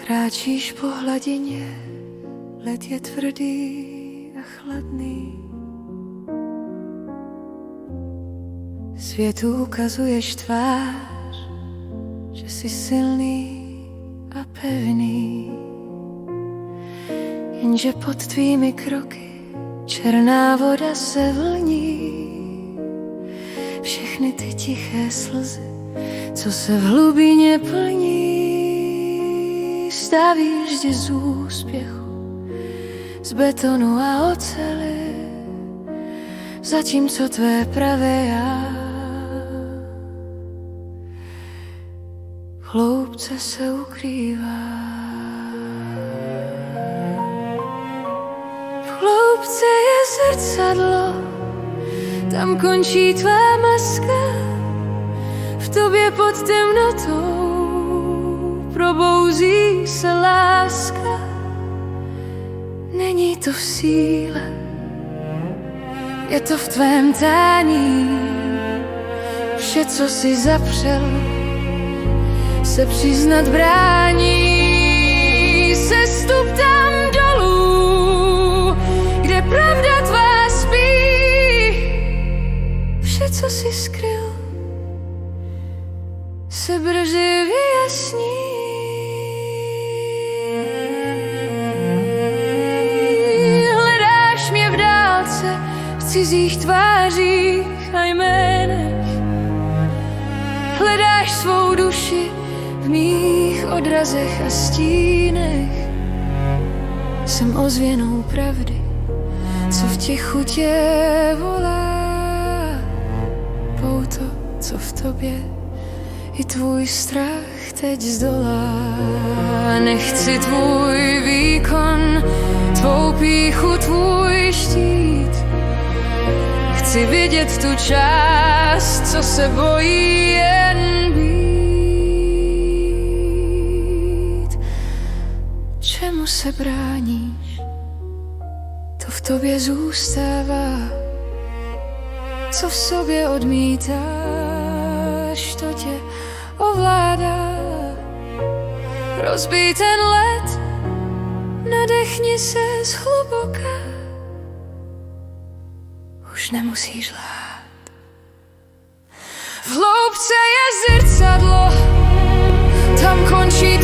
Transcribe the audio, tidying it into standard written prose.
Kráčíš po hladině, led je tvrdý a chladný. Světu ukazuješ tvář, že jsi silný a pevný. Jenže pod tvými kroky černá voda se vlní. Všechny ty tiché slzy, co se v hlubině plní. Stavíš zdi z úspěchu, z betonu a oceli, zatímco tvé pravé já v hloubce se ukrývá. V hloubce je zrcadlo, tam končí tvá maska. V tobě pod temnotou probouzí se láska. Není to v síle, je to v tvém tání. Vše, co si zapřel, se přiznat brání. Sestup tam dolů, kde pravda tvá spí. Vše, co si skryl, se brzy vyjasní. Hledáš mě v dálce, v cizích tvářích a jménech. Hledáš svou duši v mých odrazech a stínech. Jsem ozvěnou pravdy, co v tichu tě volá. Pouto, co v tobě i tvůj strach teď zdolá. Nechci tvůj výkon, tvou pýchu, tvůj štít. Chci vidět tu část, co se bojí jen být. Čemu se bráníš? To v tobě zůstává. Co v sobě odmítáš, to tě ovládá. Rozbij ten led, nadechni se zhluboka. Už nemusíš lhát. V hloubce je zrcadlo, tam končí